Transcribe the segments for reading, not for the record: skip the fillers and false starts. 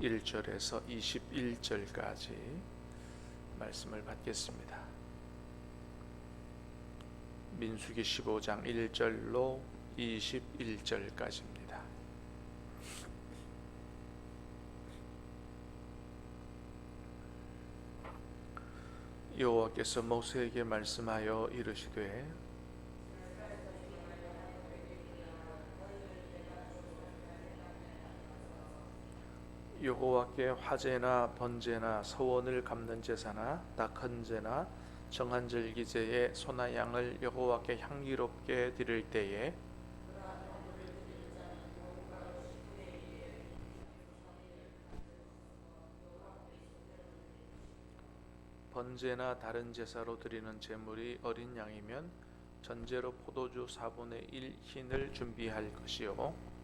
1절에서 21절까지 말씀을 받겠습니다. 민수기 15장 1절로 21절까지입니다. 여호와께서 모세에게 말씀하여 이르시되 여호와께 화제나 번제나 서원을 갚는 제사나 낙헌제나 정한절기제에 소나 양을 여호와께 향기롭게 드릴 때에 번제나 다른 제사로 드리는 제물이 어린 양이면 전제로 포도주 4분의 1 흰을 준비할 것이요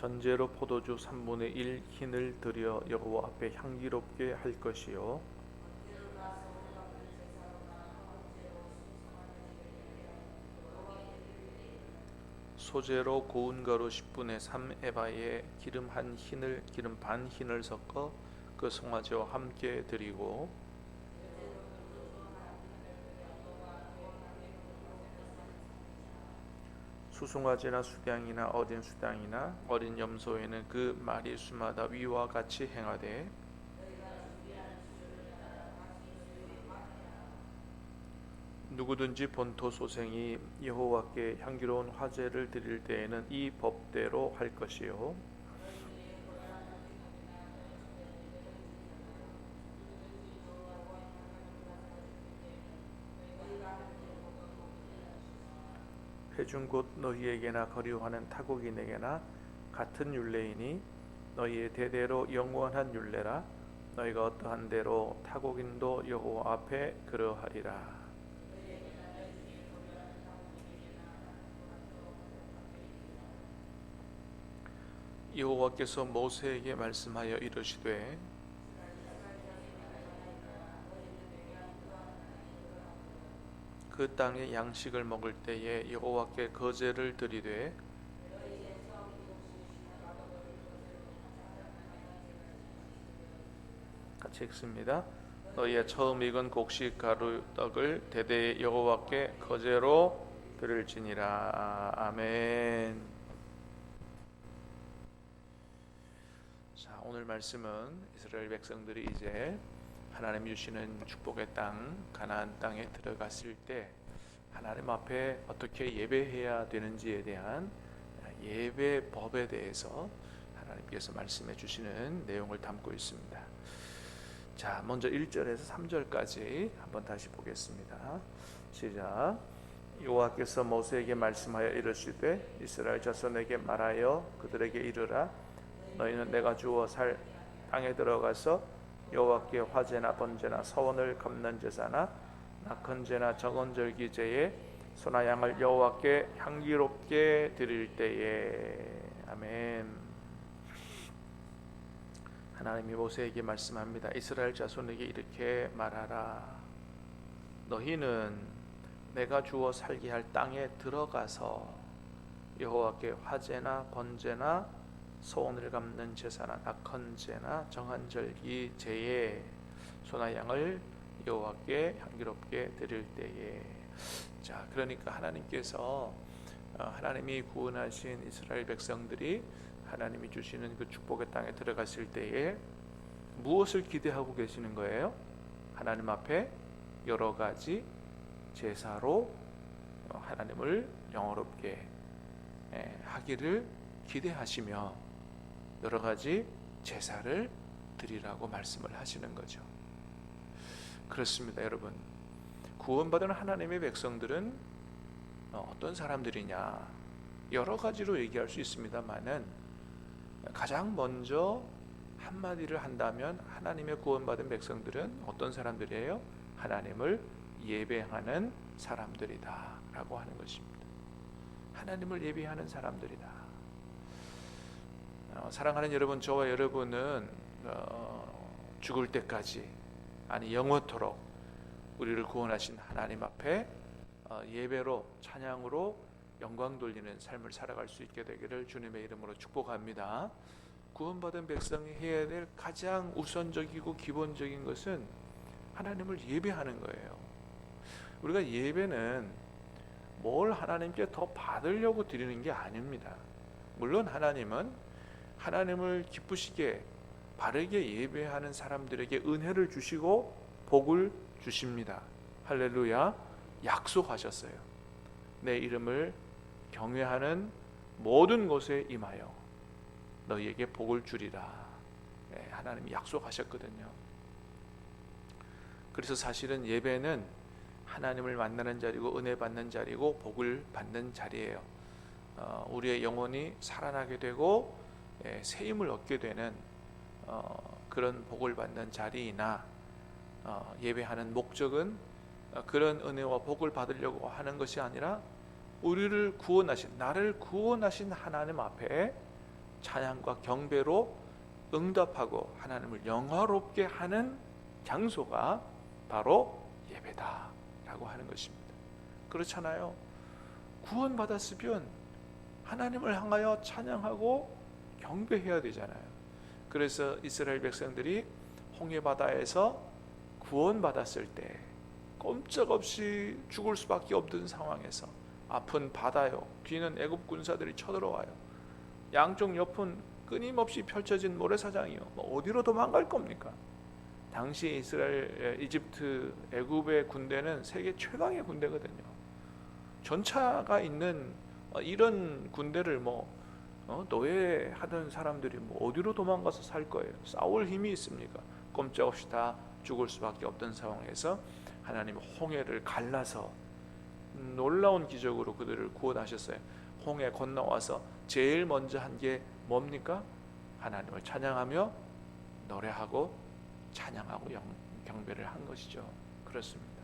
전제로 포도주 3분의 1 흰을 드려 여호와 앞에 향기롭게 할 것이요 소재로 고운 가루 10분의 3 에바에 기름 한 흰을 기름 반 흰을 섞어 그 송아지와 함께 드리고 수송아지나 수양이나 어린 수양이나 어린 염소에는 그 마리수마다 위와 같이 행하되 누구든지 본토 소생이 여호와께 향기로운 화제를 드릴 때에는 이 법대로 할 것이요 회중 곧 너희에게나 거류하는 타국인에게나 같은 율례이니 너희의 대대로 영원한 율례라 너희가 어떠한 대로 타국인도 여호와 앞에 그러하리라. 여호와께서 모세에게 말씀하여 이르시되 그 땅의 양식을 먹을 때에 여호와께 거제를 드리되 같이 읽습니다. 너희의 처음 익은 곡식 가루 떡을 대대에 여호와께 거제로 드릴지니라. 아멘. 자, 오늘 말씀은 이스라엘 백성들이 이제 하나님 주시는 축복의 땅 가나안 땅에 들어갔을 때 하나님 앞에 어떻게 예배해야 되는지에 대한 예배법에 대해서 하나님께서 말씀해 주시는 내용을 담고 있습니다. 자, 먼저 1절에서 3절까지 한번 다시 보겠습니다. 시작. 여호와께서 모세에게 말씀하여 이르시되 이스라엘 자손에게 말하여 그들에게 이르라 너희는 내가 주어 살 땅에 들어가서 여호와께 화제나 번제나 서원을 갚는 제사나 낙헌제나 정언절기제에 소나 양을 여호와께 향기롭게 드릴 때에 아멘. 하나님이 모세에게 말씀합니다. 이스라엘 자손에게 이렇게 말하라. 너희는 내가 주어 살게 할 땅에 들어가서 여호와께 화제나 번제나 소원을 갚는 제사나 낙헌제나 정한절기 제에 소나 양을 여호와께 향기롭게 드릴 때에 자, 그러니까 하나님께서 하나님이 구원하신 이스라엘 백성들이 하나님이 주시는 그 축복의 땅에 들어갔을 때에 무엇을 기대하고 계시는 거예요? 하나님 앞에 여러 가지 제사로 하나님을 영화롭게 하기를 기대하시며 여러 가지 제사를 드리라고 말씀을 하시는 거죠. 그렇습니다, 여러분. 구원받은 하나님의 백성들은 어떤 사람들이냐? 여러 가지로 얘기할 수 있습니다만은 가장 먼저 한마디를 한다면 하나님의 구원받은 백성들은 어떤 사람들이에요? 하나님을 예배하는 사람들이다 라고 하는 것입니다. 하나님을 예배하는 사람들이다. 사랑하는 여러분, 저와 여러분은 죽을 때까지 아니 영원토록 우리를 구원하신 하나님 앞에 예배로 찬양으로 영광 돌리는 삶을 살아갈 수 있게 되기를 주님의 이름으로 축복합니다. 구원받은 백성이 해야 될 가장 우선적이고 기본적인 것은 하나님을 예배하는 거예요. 우리가 예배는 뭘 하나님께 더 받으려고 드리는 게 아닙니다. 물론 하나님은 하나님을 기쁘시게 바르게 예배하는 사람들에게 은혜를 주시고 복을 주십니다. 할렐루야. 약속하셨어요. 내 이름을 경외하는 모든 곳에 임하여 너희에게 복을 주리라. 하나님이 약속하셨거든요. 그래서 사실은 예배는 하나님을 만나는 자리고 은혜 받는 자리고 복을 받는 자리예요. 우리의 영혼이 살아나게 되고 새 힘을 얻게 되는 그런 복을 받는 자리이나 예배하는 목적은 그런 은혜와 복을 받으려고 하는 것이 아니라 우리를 구원하신, 나를 구원하신 하나님 앞에 찬양과 경배로 응답하고 하나님을 영화롭게 하는 장소가 바로 예배다라고 하는 것입니다. 그렇잖아요. 구원받았으면 하나님을 향하여 찬양하고 경배해야 되잖아요. 그래서 이스라엘 백성들이 홍해바다에서 구원받았을 때 꼼짝없이 죽을 수밖에 없던 상황에서 앞은 바다요, 뒤는 애굽 군사들이 쳐들어와요. 양쪽 옆은 끊임없이 펼쳐진 모래사장이요. 어디로 도망갈 겁니까? 당시 이스라엘, 이집트, 애굽의 군대는 세계 최강의 군대거든요. 전차가 있는 이런 군대를 노예하던 사람들이 어디로 도망가서 살 거예요? 싸울 힘이 있습니까? 꼼짝없이 다 죽을 수밖에 없던 상황에서 하나님 홍해를 갈라서 놀라운 기적으로 그들을 구원하셨어요. 홍해 건너와서 제일 먼저 한 게 뭡니까? 하나님을 찬양하며 노래하고 찬양하고 경배를 한 것이죠. 그렇습니다.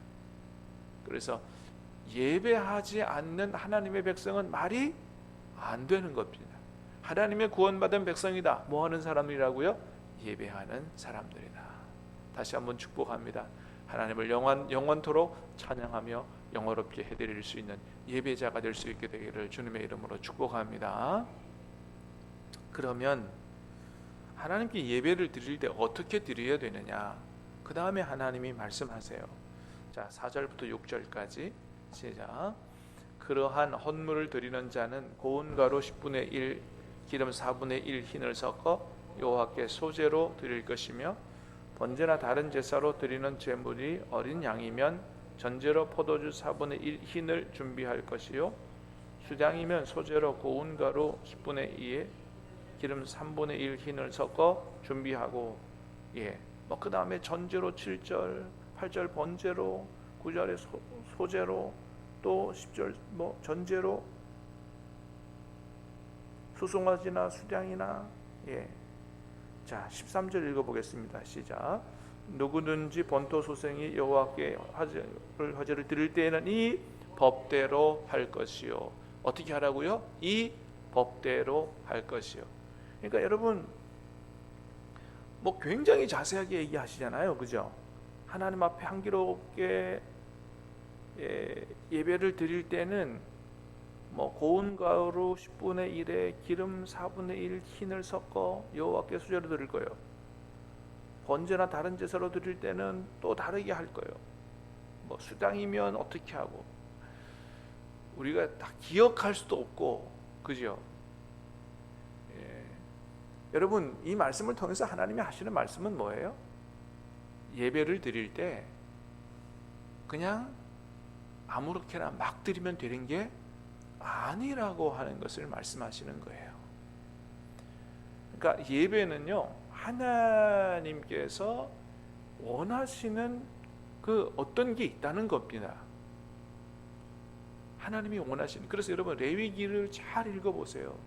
그래서 예배하지 않는 하나님의 백성은 말이 안 되는 겁니다. 하나님의 구원받은 백성이다. 뭐 하는 사람이라고요? 예배하는 사람들이다. 다시 한번 축복합니다. 하나님을 영원토록 찬양하며 영화롭게 해드릴 수 있는 예배자가 될 수 있게 되기를 주님의 이름으로 축복합니다. 그러면 하나님께 예배를 드릴 때 어떻게 드려야 되느냐? 그 다음에 하나님이 말씀하세요. 자, 4절부터 6절까지 시작. 그러한 헌물을 드리는 자는 고운 가루 10분의 1, 기름 4분의 1 흰을 섞어 여호와께 소제로 드릴 것이며, 번제나 다른 제사로 드리는 제물이 어린 양이면 전제로 포도주 4분의 1 흰을 준비할 것이요, 수량이면 소제로 고운 가루 10분의 2에 기름 3분의 1 흰을 섞어 준비하고, 그 다음에 전제로 7절, 8절 번제로, 9절에 소제로, 또 10절 전제로 수송아지나 수량이나. 자, 13절 읽어보겠습니다. 시작. 누구든지 본토 소생이 여호와께 화제를 드릴 때에는 이 법대로 할 것이요. 어떻게 하라고요? 이 법대로 할 것이요. 그러니까 여러분 굉장히 자세하게 얘기하시잖아요, 그죠? 하나님 앞에 향기롭게 예배를 드릴 때는 고운 가루 10분의 1에 기름 4분의 1 흰을 섞어 여호와께 수제로 드릴 거예요. 번제나 다른 제사로 드릴 때는 또 다르게 할 거예요. 수당이면 어떻게 하고, 우리가 다 기억할 수도 없고, 그죠? 여러분, 이 말씀을 통해서 하나님이 하시는 말씀은 뭐예요? 예배를 드릴 때 그냥 아무렇게나 막 드리면 되는 게 아니라고 하는 것을 말씀하시는 거예요. 그러니까 예배는요, 하나님께서 원하시는 그 어떤 게 있다는 겁니다. 하나님이 원하시는. 그래서 여러분 레위기를 잘 읽어보세요.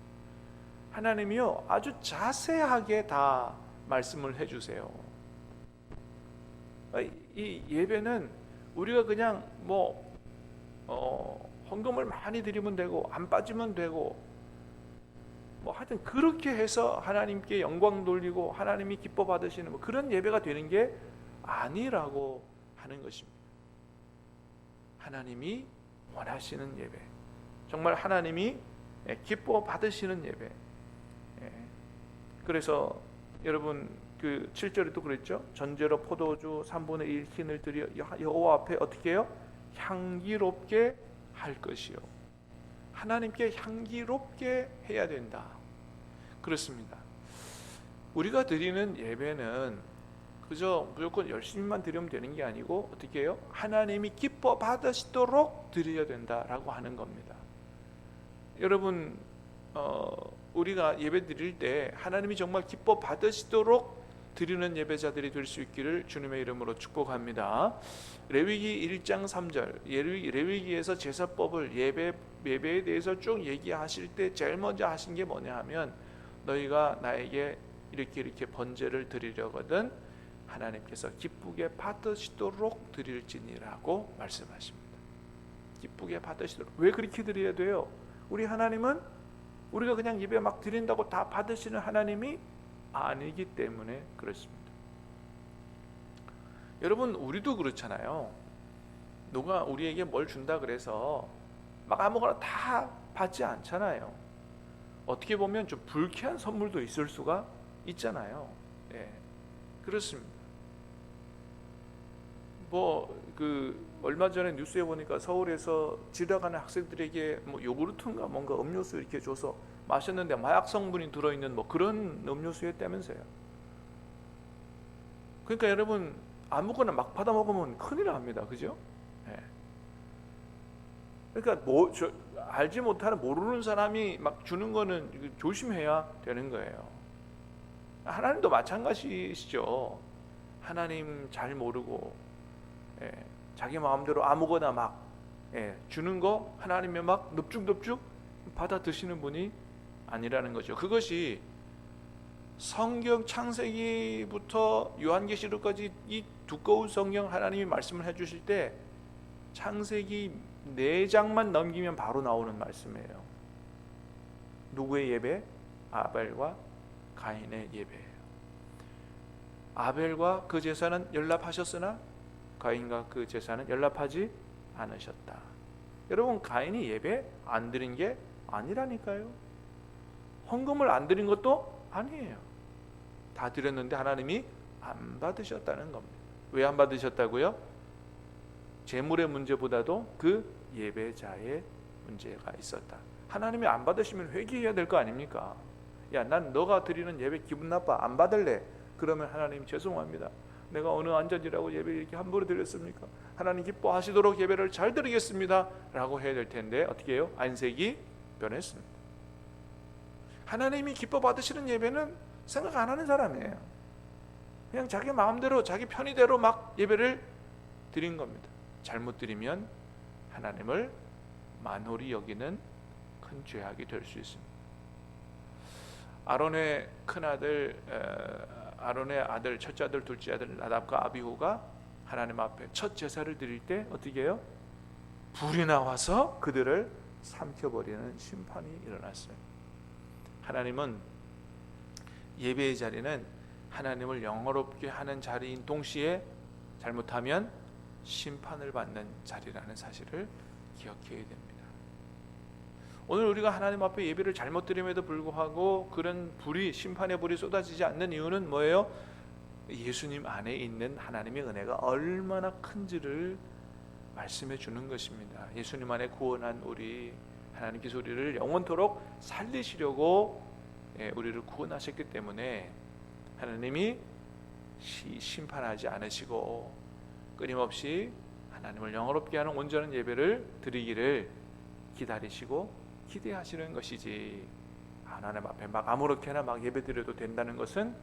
하나님이요 아주 자세하게 다 말씀을 해주세요. 이 예배는 우리가 그냥 헌금을 많이 드리면 되고 안 빠지면 되고 하여튼 그렇게 해서 하나님께 영광 돌리고 하나님이 기뻐 받으시는 그런 예배가 되는 게 아니라고 하는 것입니다. 하나님이 원하시는 예배, 정말 하나님이 기뻐 받으시는 예배. 그래서 여러분 그 7절에도 그랬죠. 전제로 포도주 3분의 1 흰을 드려 여호와 앞에 어떻게 해요? 향기롭게 할 것이요. 하나님께 향기롭게 해야 된다. 그렇습니다. 우리가 드리는 예배는 그저 무조건 열심히만 드리면 되는 게 아니고 어떻게 해요? 하나님이 기뻐 받으시도록 드려야 된다라고 하는 겁니다. 여러분 우리가 예배 드릴 때 하나님이 정말 기뻐 받으시도록 드리는 예배자들이 될 수 있기를 주님의 이름으로 축복합니다. 레위기 1장 3절 레위기에서 제사법을 예배에 대해서 쭉 얘기하실 때 제일 먼저 하신 게 뭐냐 하면 너희가 나에게 이렇게 번제를 드리려거든 하나님께서 기쁘게 받으시도록 드릴지니라고 말씀하십니다. 기쁘게 받으시도록. 왜 그렇게 드려야 돼요? 우리 하나님은 우리가 그냥 예배 막 드린다고 다 받으시는 하나님이 아니기 때문에 그렇습니다. 여러분 우리도 그렇잖아요. 누가 우리에게 뭘 준다 그래서 막 아무거나 다 받지 않잖아요. 어떻게 보면 좀 불쾌한 선물도 있을 수가 있잖아요. 예, 그렇습니다. 얼마 전에 뉴스에 보니까 서울에서 지나가는 학생들에게 요구르트인가 뭔가 음료수 이렇게 줘서 마셨는데 마약 성분이 들어있는 그런 음료수였다면서요. 그러니까 여러분 아무거나 막 받아 먹으면 큰일 납니다. 그죠? 네. 그러니까 알지 못하는 모르는 사람이 막 주는 거는 조심해야 되는 거예요. 하나님도 마찬가지시죠. 하나님 잘 모르고 자기 마음대로 아무거나 막 주는 거 하나님의 막 넙죽넙죽 받아 드시는 분이 아니라는 거죠. 그것이 성경 창세기부터 요한계시록까지 이 두꺼운 성경 하나님이 말씀을 해주실 때 창세기 4장만 넘기면 바로 나오는 말씀이에요. 누구의 예배? 아벨과 가인의 예배예요. 아벨과 그 제사는 연락하셨으나 가인과 그 제사는 연락하지 않으셨다. 여러분 가인이 예배 안 드린 게 아니라니까요. 헌금을 안 드린 것도 아니에요. 다 드렸는데 하나님이 안 받으셨다는 겁니다. 왜 안 받으셨다고요? 재물의 문제보다도 그 예배자의 문제가 있었다. 하나님이 안 받으시면 회개해야 될 거 아닙니까? 야, 난 너가 드리는 예배 기분 나빠, 안 받을래. 그러면 하나님 죄송합니다. 내가 어느 안전이라고 예배 이렇게 함부로 드렸습니까? 하나님 기뻐하시도록 예배를 잘 드리겠습니다 라고 해야 될 텐데 어떻게 해요? 안색이 변했습니다. 하나님이 기뻐 받으시는 예배는 생각 안 하는 사람이에요. 그냥 자기 마음대로 자기 편의대로 막 예배를 드린 겁니다. 잘못 드리면 하나님을 만홀히 여기는 큰 죄악이 될 수 있습니다. 아론의 큰아들 아론의 아들 첫째 아들 둘째 아들 나답과 아비후가 하나님 앞에 첫 제사를 드릴 때 어떻게 해요? 불이 나와서 그들을 삼켜버리는 심판이 일어났어요. 하나님은 예배의 자리는 하나님을 영화롭게 하는 자리인 동시에 잘못하면 심판을 받는 자리라는 사실을 기억해야 됩니다. 오늘 우리가 하나님 앞에 예배를 잘못 드림에도 불구하고 그런 심판의 불이 쏟아지지 않는 이유는 뭐예요? 예수님 안에 있는 하나님의 은혜가 얼마나 큰지를 말씀해 주는 것입니다. 예수님 안에 구원한 우리 하나님께서 우리를 영원토록 살리시려고 우리를 구원하셨기 때문에 하나님이 심판하지 않으시고 끊임없이 하나님을 영화롭게 하는 온전한 예배를 드리기를 기다리시고 기대하시는 것이지 하나님 앞에 막 아무렇게나 막 예배드려도 된다는 것은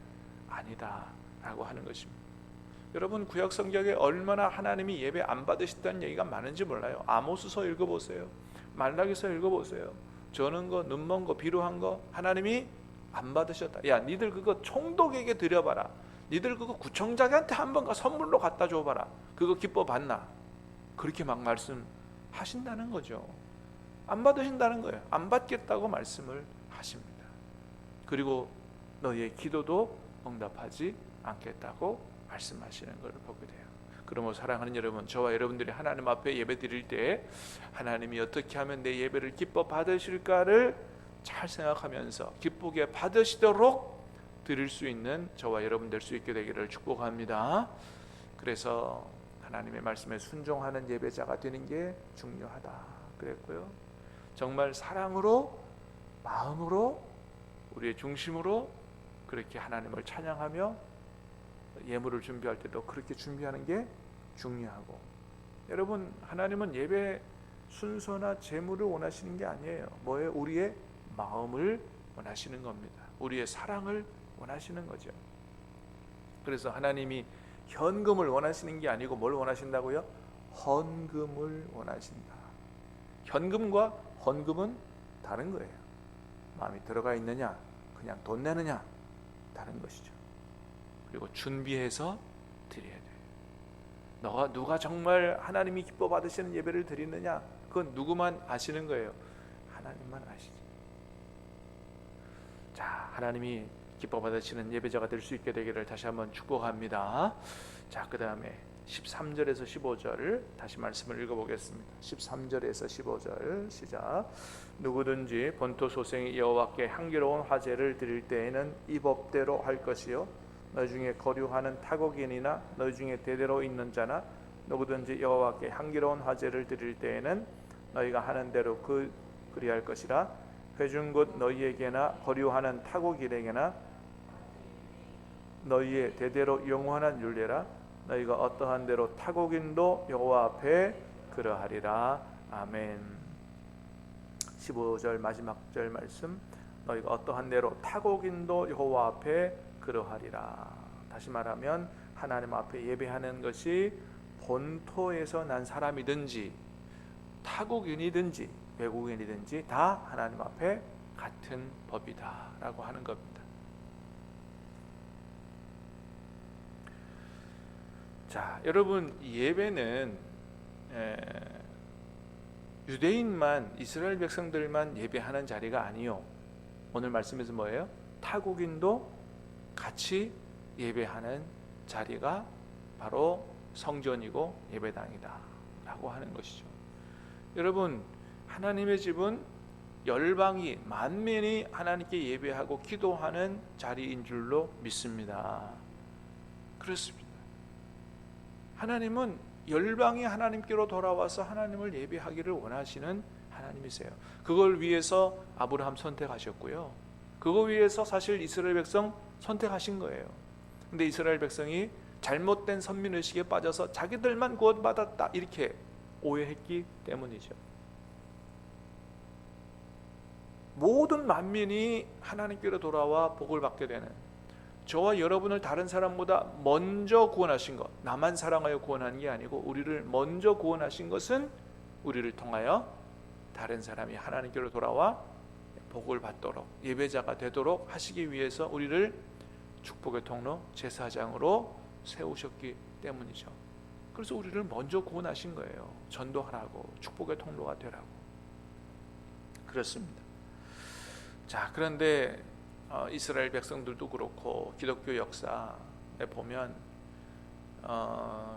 아니다라고 하는 것입니다. 여러분 구약 성경에 얼마나 하나님이 예배 안 받으셨다는 얘기가 많은지 몰라요. 아모스서 읽어보세요. 말라기서 읽어보세요. 저는 거, 눈먼 거, 비루한 거 하나님이 안 받으셨다. 야, 니들 그거 총독에게 드려봐라. 니들 그거 구청장한테 한번 선물로 갖다 줘봐라. 그거 기뻐 받나? 그렇게 막 말씀하신다는 거죠. 안 받으신다는 거예요. 안 받겠다고 말씀을 하십니다. 그리고 너희의 기도도 응답하지 않겠다고 말씀하시는 걸 보게 돼요. 그러므로 사랑하는 여러분, 저와 여러분들이 하나님 앞에 예배 드릴 때 하나님이 어떻게 하면 내 예배를 기뻐 받으실까를 잘 생각하면서 기쁘게 받으시도록 드릴 수 있는 저와 여러분 될 수 있게 되기를 축복합니다. 그래서 하나님의 말씀에 순종하는 예배자가 되는 게 중요하다 그랬고요. 정말 사랑으로, 마음으로, 우리의 중심으로 그렇게 하나님을 찬양하며 예물을 준비할 때도 그렇게 준비하는 게 중요하고, 여러분, 하나님은 예배 순서나 제물을 원하시는 게 아니에요. 뭐예요? 우리의 마음을 원하시는 겁니다. 우리의 사랑을 원하시는 거죠. 그래서 하나님이 현금을 원하시는 게 아니고 뭘 원하신다고요? 헌금을 원하신다. 현금과 헌금은 다른 거예요. 마음이 들어가 있느냐, 그냥 돈 내느냐, 다른 것이죠. 그리고 준비해서 드려야 돼요. 누가 정말 하나님이 기뻐 받으시는 예배를 드리느냐, 그건 누구만 아시는 거예요. 하나님만 아시죠. 자, 하나님이 기뻐 받으시는 예배자가 될 수 있게 되기를 다시 한번 축복합니다. 자, 그 다음에 13절에서 15절 다시 말씀을 읽어보겠습니다. 13절에서 15절 시작. 누구든지 본토 소생이 여호와께 향기로운 화제를 드릴 때에는 이 법대로 할 것이요, 너희 중에 거류하는 타국인이나 너희 중에 대대로 있는 자나 누구든지 여호와께 향기로운 화제를 드릴 때에는 너희가 하는 대로 그리할 것이라. 회중 곧 너희에게나 거류하는 타국인에게나 너희의 대대로 영원한 율례라. 너희가 어떠한 대로 타국인도 여호와 앞에 그러하리라. 아멘. 15절 마지막 절 말씀, 너희가 어떠한 대로 타국인도 여호와 앞에 그러하리라. 다시 말하면 하나님 앞에 예배하는 것이 본토에서 난 사람이든지 타국인이든지 외국인이든지 다 하나님 앞에 같은 법이다 라고 하는 겁니다. 자, 여러분, 예배는 유대인만, 이스라엘 백성들만 예배하는 자리가 아니요, 오늘 말씀에서 뭐예요? 타국인도 같이 예배하는 자리가 바로 성전이고 예배당이다 라고 하는 것이죠. 여러분, 하나님의 집은 열방이, 만민이 하나님께 예배하고 기도하는 자리인 줄로 믿습니다. 그렇습니다. 하나님은 열방이 하나님께로 돌아와서 하나님을 예배하기를 원하시는 하나님이세요. 그걸 위해서 아브라함 선택하셨고요, 그거 위해서 사실 이스라엘 백성 선택하신 거예요. 근데 이스라엘 백성이 잘못된 선민의식에 빠져서 자기들만 구원받았다 이렇게 오해했기 때문이죠. 모든 만민이 하나님께로 돌아와 복을 받게 되는, 저와 여러분을 다른 사람보다 먼저 구원하신 것, 나만 사랑하여 구원한 게 아니고 우리를 먼저 구원하신 것은 우리를 통하여 다른 사람이 하나님께로 돌아와 복을 받도록, 예배자가 되도록 하시기 위해서 우리를 축복의 통로, 제사장으로 세우셨기 때문이죠. 그래서 우리를 먼저 구원하신 거예요. 전도하라고, 축복의 통로가 되라고. 그렇습니다. 자, 그런데 이스라엘 백성들도 그렇고 기독교 역사에 보면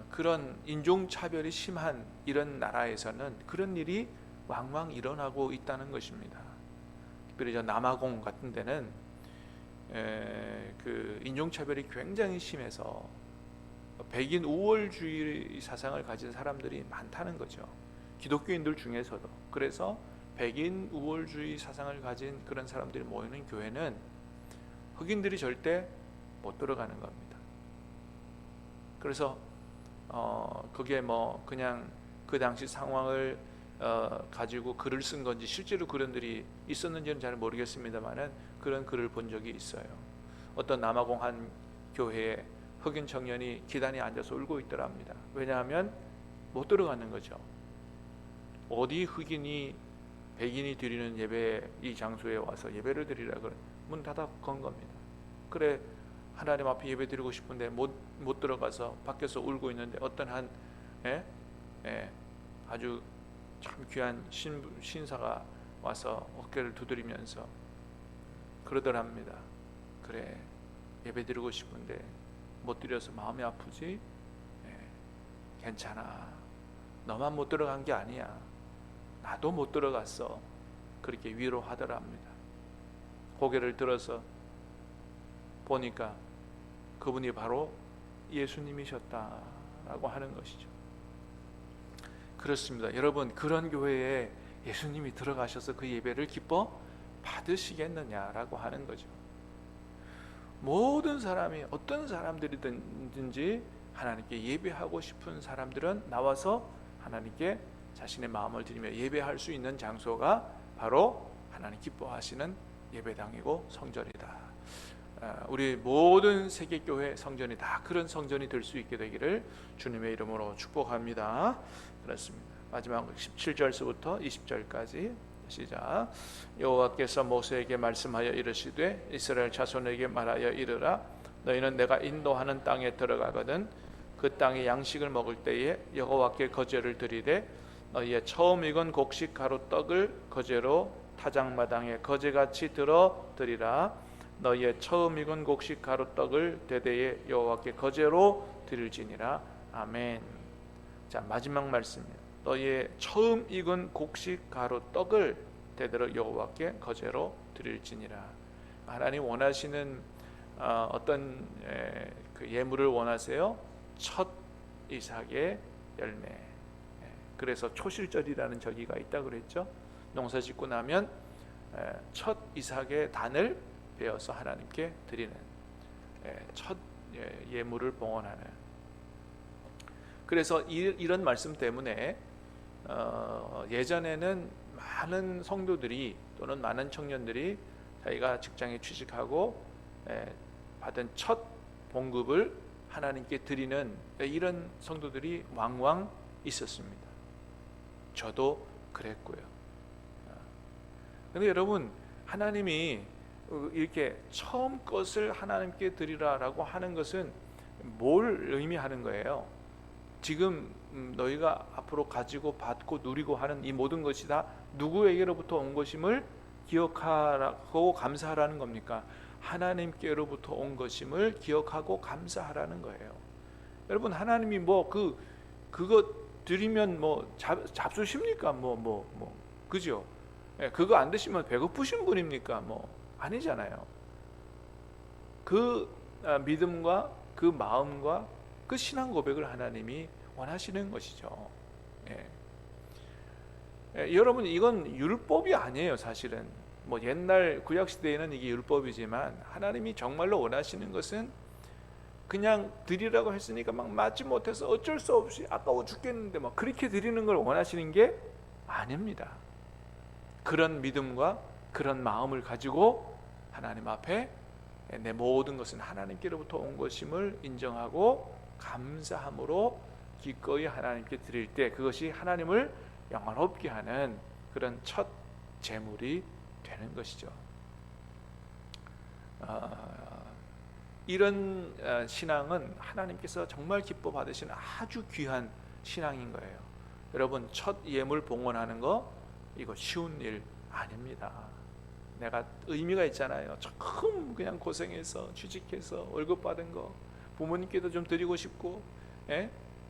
그런 인종차별이 심한 이런 나라에서는 그런 일이 왕왕 일어나고 있다는 것입니다. 특별히 남아공 같은 데는 그 인종차별이 굉장히 심해서 백인 우월주의 사상을 가진 사람들이 많다는 거죠. 기독교인들 중에서도. 그래서 백인 우월주의 사상을 가진 그런 사람들이 모이는 교회는 흑인들이 절대 못 들어가는 겁니다. 그래서 그게 뭐 그냥 그 당시 상황을 가지고 글을 쓴 건지 실제로 그런 들이 있었는지는 잘 모르겠습니다만은 그런 글을 본 적이 있어요. 어떤 남아공 한 교회에 흑인 청년이 기단에 앉아서 울고 있더랍니다. 왜냐하면 못 들어가는 거죠. 어디 흑인이 백인이 드리는 예배 이 장소에 와서 예배를 드리라 그래, 문 닫아 건 겁니다. 그래, 하나님 앞에 예배 드리고 싶은데 못 들어가서 밖에서 울고 있는데 어떤 한 아주 참 귀한 신사가 와서 어깨를 두드리면서 그러더랍니다. 그래, 예배 드리고 싶은데 못 드려서 마음이 아프지? 괜찮아. 너만 못 들어간 게 아니야. 나도 못 들어갔어. 그렇게 위로하더랍니다. 고개를 들어서 보니까 그분이 바로 예수님이셨다라고 하는 것이죠. 그렇습니다. 여러분, 그런 교회에 예수님이 들어가셔서 그 예배를 기뻐 받으시겠느냐라고 하는 거죠. 모든 사람이, 어떤 사람들이든지 하나님께 예배하고 싶은 사람들은 나와서 하나님께 자신의 마음을 드리며 예배할 수 있는 장소가 바로 하나님 기뻐하시는 예배당이고 성전이다. 우리 모든 세계교회 성전이 다 그런 성전이 될 수 있게 되기를 주님의 이름으로 축복합니다. 그렇습니다. 마지막 17절서부터 20절까지 시작. 여호와께서 모세에게 말씀하여 이르시되 이스라엘 자손에게 말하여 이르라. 너희는 내가 인도하는 땅에 들어가거든 그 땅의 양식을 먹을 때에 여호와께 거제를 드리되 너희의 처음 익은 곡식 가루 떡을 거제로 타작마당에 거제같이 들어 드리라. 너희의 처음 익은 곡식 가루 떡을 대대에 여호와께 거제로 드릴지니라. 아멘. 자, 마지막 말씀입니다. 너희의 처음 익은 곡식 가루 떡을 대대로 여호와께 거제로 드릴지니라. 하나님 원하시는 어떤 그 예물을 원하세요? 첫 이삭의 열매. 그래서 초실절이라는 절기가 있다 그랬죠. 농사 짓고 나면 첫 이삭의 단을 베어서 하나님께 드리는 첫 예물을 봉헌하는. 그래서 이런 말씀 때문에 예전에는 많은 성도들이 또는 많은 청년들이 자기가 직장에 취직하고 받은 첫 봉급을 하나님께 드리는 이런 성도들이 왕왕 있었습니다. 저도 그랬고요. 그런데 여러분, 하나님이 이렇게 처음 것을 하나님께 드리라라고 하는 것은 뭘 의미하는 거예요? 지금 너희가 앞으로 가지고 받고 누리고 하는 이 모든 것이 다 누구에게로부터 온 것임을 기억하고 감사하라는 겁니까? 하나님께로부터 온 것임을 기억하고 감사하라는 거예요. 여러분, 하나님이 그거 드리면 잡수십니까? 그죠? 그거 안 드시면 배고프신 분입니까? 아니잖아요. 그 믿음과 그 마음과 그 신앙 고백을 하나님이 원하시는 것이죠. 여러분, 이건 율법이 아니에요. 사실은 옛날 구약 시대에는 이게 율법이지만 하나님이 정말로 원하시는 것은 그냥 드리라고 했으니까 막 맞지 못해서 어쩔 수 없이 아까워 죽겠는데 그렇게 드리는 걸 원하시는 게 아닙니다. 그런 믿음과 그런 마음을 가지고 하나님 앞에 내 모든 것은 하나님께로부터 온 것임을 인정하고 감사함으로 기꺼이 하나님께 드릴 때 그것이 하나님을 영화롭게 하는 그런 첫 제물이 되는 것이죠. 이런 신앙은 하나님께서 정말 기뻐 받으시는 아주 귀한 신앙인 거예요. 여러분, 첫 예물 봉헌하는 거 이거 쉬운 일 아닙니다. 내가 의미가 있잖아요. 조금 그냥 고생해서 취직해서 월급 받은 거 부모님께도 좀 드리고 싶고,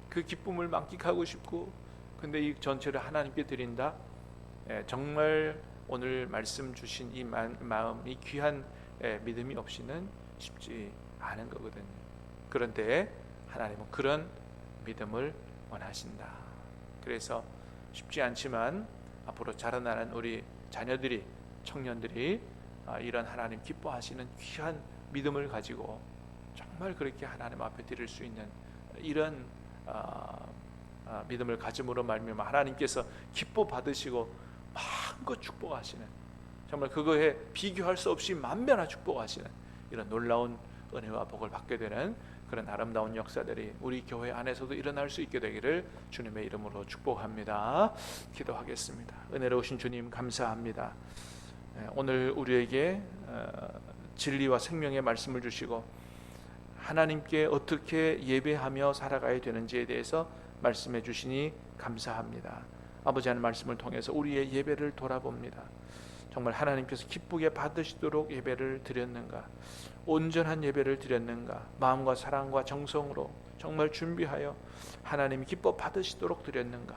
그 기쁨을 만끽하고 싶고, 근데 이 전체를 하나님께 드린다. 정말 오늘 말씀 주신 이 마음이 귀한 믿음이 없이는 쉽지 않은 거거든요. 그런데 하나님은 그런 믿음을 원하신다. 그래서 쉽지 않지만 앞으로 자라나는 우리 자녀들이, 청년들이 이런 하나님 기뻐하시는 귀한 믿음을 가지고 정말 그렇게 하나님 앞에 드릴 수 있는 이런 믿음을 가짐으로 말미암아 하나님께서 기뻐 받으시고 마음껏 축복하시는, 정말 그거에 비교할 수 없이 만변한 축복하시는 이런 놀라운 은혜와 복을 받게 되는 그런 아름다운 역사들이 우리 교회 안에서도 일어날 수 있게 되기를 주님의 이름으로 축복합니다. 기도하겠습니다. 은혜로우신 주님, 감사합니다. 오늘 우리에게 진리와 생명의 말씀을 주시고 하나님께 어떻게 예배하며 살아가야 되는지에 대해서 말씀해 주시니 감사합니다. 아버지 하나님 말씀을 통해서 우리의 예배를 돌아봅니다. 정말 하나님께서 기쁘게 받으시도록 예배를 드렸는가, 온전한 예배를 드렸는가, 마음과 사랑과 정성으로 정말 준비하여 하나님 기뻐 받으시도록 드렸는가?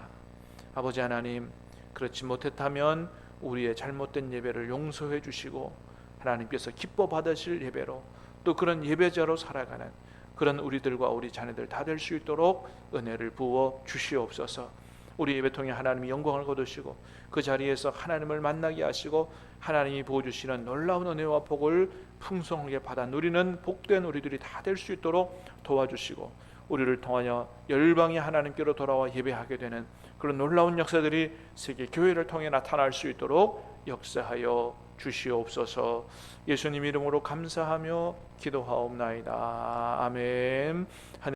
아버지 하나님, 그렇지 못했다면 우리의 잘못된 예배를 용서해 주시고 하나님께서 기뻐 받으실 예배로, 또 그런 예배자로 살아가는 그런 우리들과 우리 자녀들 다 될 수 있도록 은혜를 부어 주시옵소서. 우리 예배 통해 하나님이 영광을 거두시고 그 자리에서 하나님을 만나게 하시고 하나님이 부어주시는 놀라운 은혜와 복을 풍성하게 받아 누리는 복된 우리들이 다 될 수 있도록 도와주시고, 우리를 통하여 열방이 하나님께로 돌아와 예배하게 되는 그런 놀라운 역사들이 세계 교회를 통해 나타날 수 있도록 역사하여 주시옵소서. 예수님 이름으로 감사하며 기도하옵나이다. 아멘.